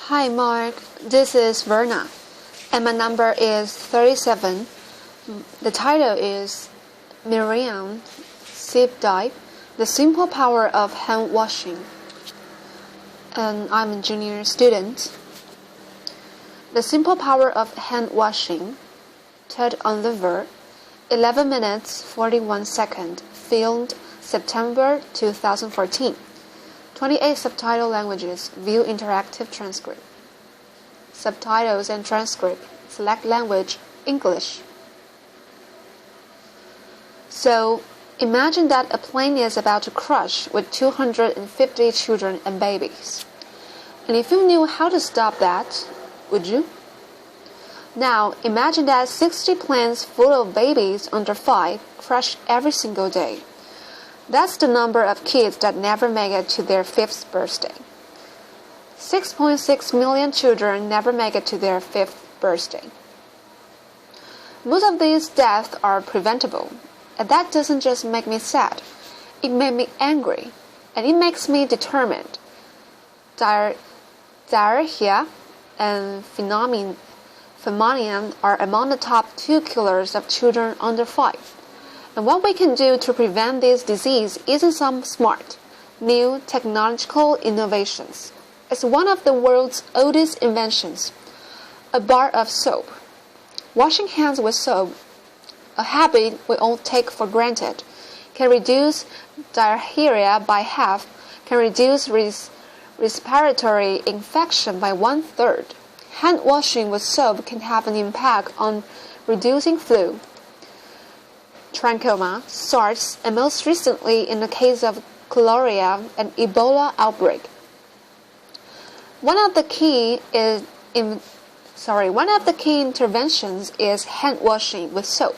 Hi Mark, this is Verna, and my number is 37. The title is Myriam, Sidibe, The Simple Power of Hand Washing, and I'm a junior student. The Simple Power of Hand Washing, Ted on the Ver, 11 minutes 41 seconds, filmed September 2014. 28 subtitle languages, view interactive transcript. Subtitles and transcript, select language, English. So, imagine that a plane is about to crash with 250 children and babies. And if you knew how to stop that, would you? Now, imagine that 60 planes full of babies under 5 crash every single day. That's the number of kids that never make it to their 5th birthday. 6.6 million children never make it to their 5th birthday. Most of these deaths are preventable, and that doesn't just make me sad. It made me angry, and it makes me determined. Diarrhea and pneumonia are among the top 2 killers of children under 5. And what we can do to prevent this disease isn't some smart, new technological innovations. It's one of the world's oldest inventions, a bar of soap. Washing hands with soap, a habit we all take for granted, can reduce diarrhea by half, can reduce respiratory infection by 1/3. Hand washing with soap can have an impact on reducing flu, trachoma, SARS, and most recently in the case of cholera and Ebola outbreak. One of the key interventions is hand washing with soap.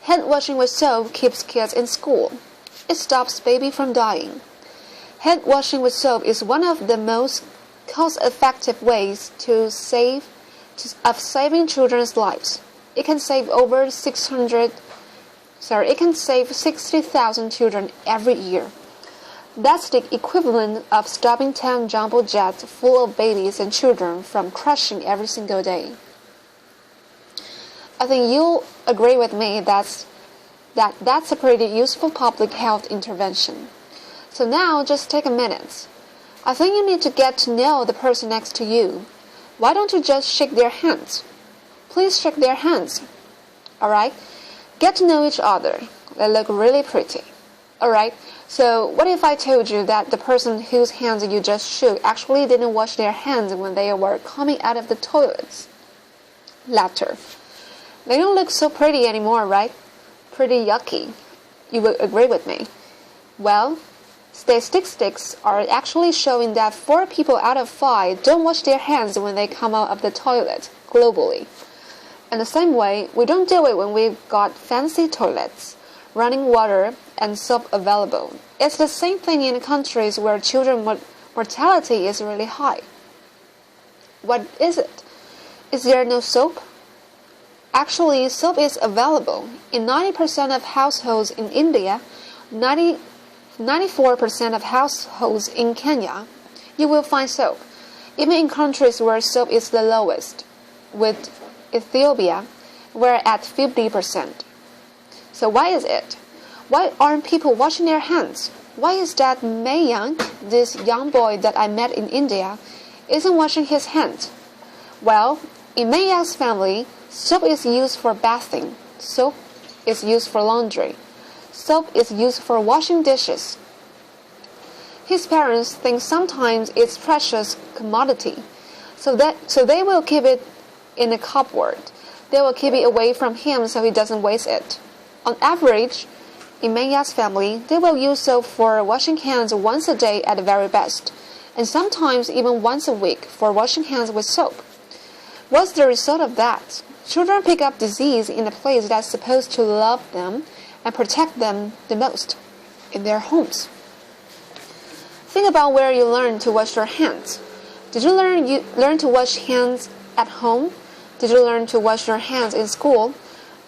Hand washing with soap keeps kids in school. It stops babies from dying. Hand washing with soap is one of the most cost-effective ways of saving children's lives. It can save 60,000 children every year. That's the equivalent of stopping 10 jumbo jets full of babies and children from crashing every single day. I think you'll agree with me that's a pretty useful public health intervention. So now just take a minute. I think you need to get to know the person next to you. Why don't you just shake their hands? Please shake their hands. Alright? Get to know each other. They look really pretty. Alright, so what if I told you that the person whose hands you just shook actually didn't wash their hands when they were coming out of the toilets? Laughter. They don't look so pretty anymore, right? Pretty yucky. You will agree with me. Well, statistics are actually showing that 4 people out of 5 don't wash their hands when they come out of the toilet globally. In the same way, we don't do it when we've got fancy toilets, running water, and soap available. It's the same thing in countries where children mortality is really high. What is it? Is there no soap? Actually, soap is available. In 90% of households in India, 94% of households in Kenya, you will find soap. Even in countries where soap is the lowest, with Ethiopia, we're at 50%. So why is it? Why aren't people washing their hands? Why is that Myriam, this young boy that I met in India, isn't washing his hands? Well, in Myriam's family, soap is used for bathing. Soap is used for laundry. Soap is used for washing dishes. His parents think sometimes it's precious commodity, so they will keep it in a cupboard. They will keep it away from him so he doesn't waste it. On average, in Myriam's family, they will use soap for washing hands once a day at the very best, and sometimes even once a week for washing hands with soap. What's the result of that? Children pick up disease in a place that's supposed to love them and protect them the most, in their homes. Think about where you learned to wash your hands. Did you learn to wash hands at home? Did you learn to wash your hands in school?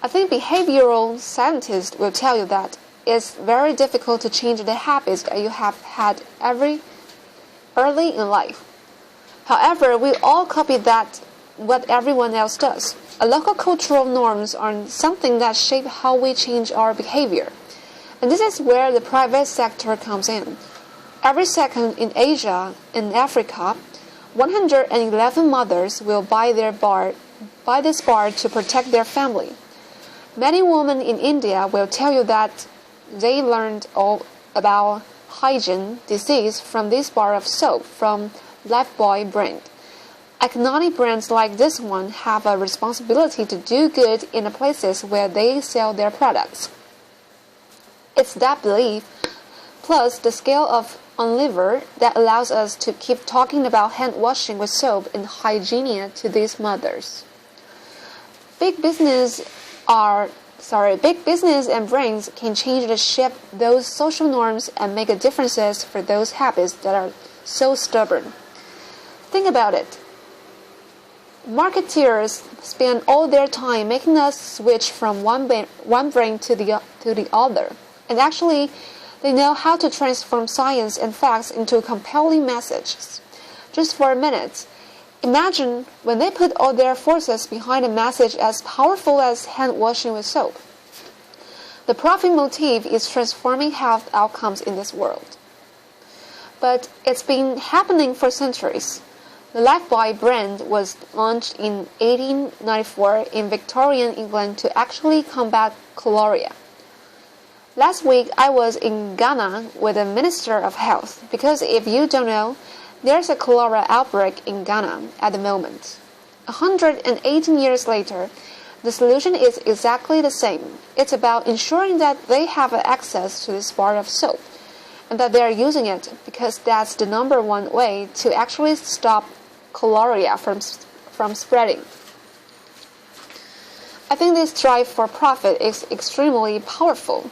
I think behavioral scientists will tell you that it's very difficult to change the habits that you have had early in life. However, we all copy what everyone else does. Local cultural norms are something that shape how we change our behavior. And this is where the private sector comes in. Every second in Asia and Africa, 111 mothers will buy this bar to protect their family. Many women in India will tell you that they learned all about hygiene disease from this bar of soap from Lifebuoy brand. Iconic brands like this one have a responsibility to do good in the places where they sell their products. It's that belief, plus the scale of unliver, that allows us to keep talking about hand washing with soap and hygiene to these mothers. Big business and brands can change to shape those social norms and make a differences for those habits that are so stubborn. Think about it. Marketeers spend all their time making us switch from one brain to the other, and actually, they know how to transform science and facts into compelling messages. Just for a minute, imagine when they put all their forces behind a message as powerful as hand washing with soap. The profit motive is transforming health outcomes in this world. But it's been happening for centuries. The Lifebuoy brand was launched in 1894 in Victorian England to actually combat cholera. Last week, I was in Ghana with the Minister of Health because if you don't know, there's a cholera outbreak in Ghana at the moment. 118 years later, the solution is exactly the same. It's about ensuring that they have access to this bar of soap and that they are using it because that's the number one way to actually stop cholera from spreading. I think this drive for profit is extremely powerful,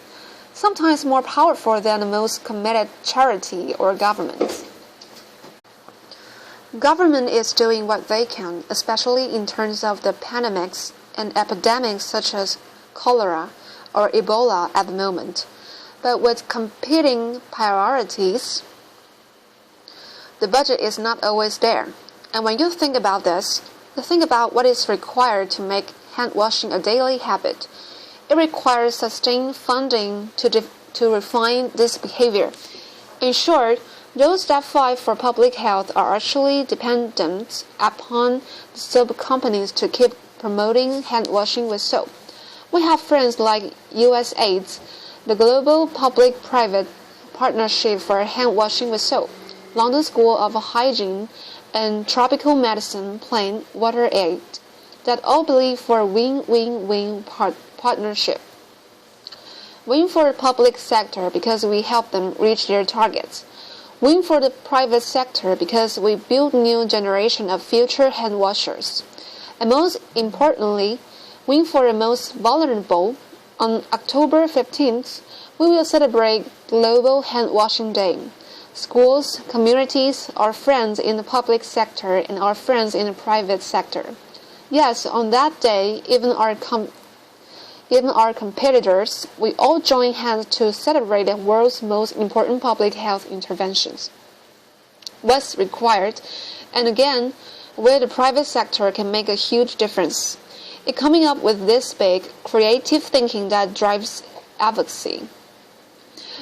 sometimes more powerful than the most committed charity or government. Government is doing what they can, especially in terms of the pandemics and epidemics such as cholera or Ebola at the moment. But with competing priorities, the budget is not always there. And when you think about this, you think about what is required to make hand washing a daily habit. It requires sustained funding to refine this behavior. In short, those that fight for public health are actually dependent upon the soap companies to keep promoting hand washing with soap. We have friends like USAID, the Global Public-Private Partnership for Hand Washing with Soap, London School of Hygiene, and Tropical Medicine Plain Water Aid, that all believe for a win-win-win partnership. Win for the public sector because we help them reach their targets. Win for the private sector because we build new generation of future hand washers. And most importantly, win for the most vulnerable. On October 15th, we will celebrate Global Hand Washing Day. Schools, communities, our friends in the public sector, and our friends in the private sector. Yes, on that day, even our competitors, we all join hands to celebrate the world's most important public health interventions. What's required, and again, where the private sector can make a huge difference, is coming up with this big, creative thinking that drives advocacy.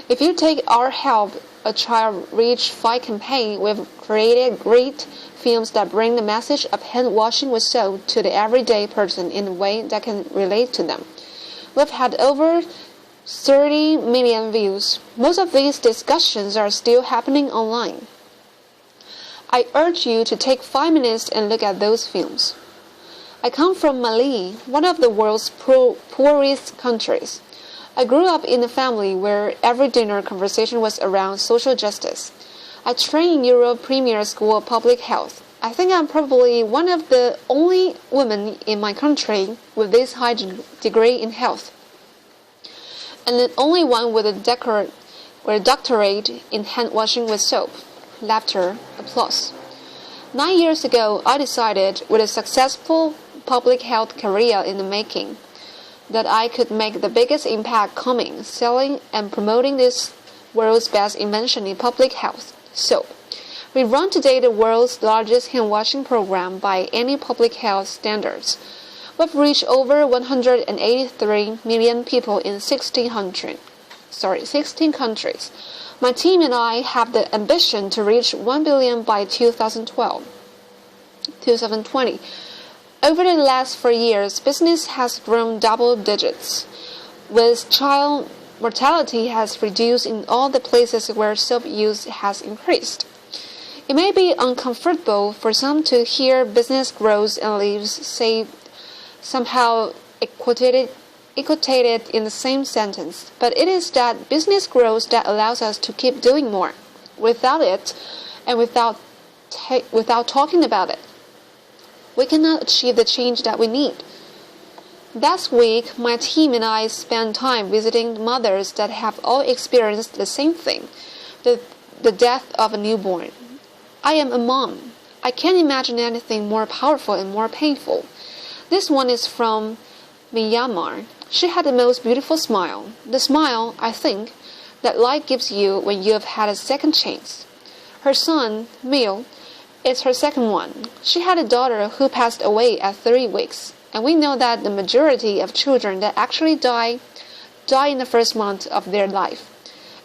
If you take our Help a Child Reach Fight campaign, we've created great films that bring the message of hand washing with soap to the everyday person in a way that can relate to them. We've had over 30 million views. Most of these discussions are still happening online. I urge you to take 5 minutes and look at those films. I come from Mali, one of the world's poorest countries. I grew up in a family where every dinner conversation was around social justice. I trained in Europe Premier School of Public Health. I think I'm probably one of the only women in my country with this high degree in health, and the only one with a doctorate in hand washing with soap. Laughter, applause. 9 years ago, I decided, with a successful public health career in the making, that I could make the biggest impact coming, selling, and promoting this world's best invention in public health, soap. We run today the world's largest hand-washing program by any public health standards. We've reached over 183 million people in 16 countries. My team and I have the ambition to reach 1 billion by 2020. Over the last 4 years, business has grown double digits, with child mortality has reduced in all the places where soap use has increased. It may be uncomfortable for some to hear business grows and leaves say somehow equated in the same sentence, but it is that business grows that allows us to keep doing more. Without it, and without talking about it, we cannot achieve the change that we need. Last week, my team and I spent time visiting mothers that have all experienced the same thing, the death of a newborn. I am a mom. I can't imagine anything more powerful and more painful. This one is from Myanmar. She had the most beautiful smile. The smile, I think, that life gives you when you have had a second chance. Her son, Mil, is her second one. She had a daughter who passed away at 3 weeks, and we know that the majority of children that actually die in the first month of their life.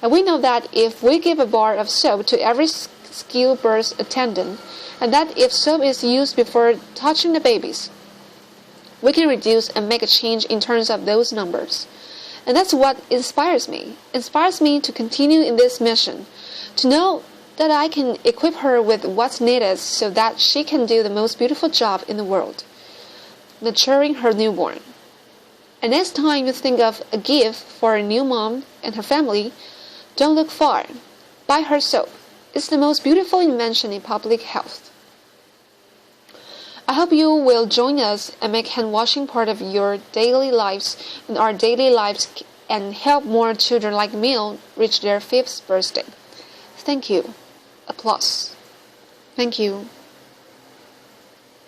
And we know that if we give a bar of soap to every skilled birth attendant, and that if soap is used before touching the babies, we can reduce and make a change in terms of those numbers. And that's what inspires me. Inspires me to continue in this mission, to know that I can equip her with what's needed so that she can do the most beautiful job in the world, nurturing her newborn. And next time you think of a gift for a new mom and her family, don't look far. Buy her soap. It's the most beautiful invention in public health. I hope you will join us and make hand washing part of your daily lives and our daily lives and help more children like Mil reach their 5th birthday. Thank you. Applause. Thank you.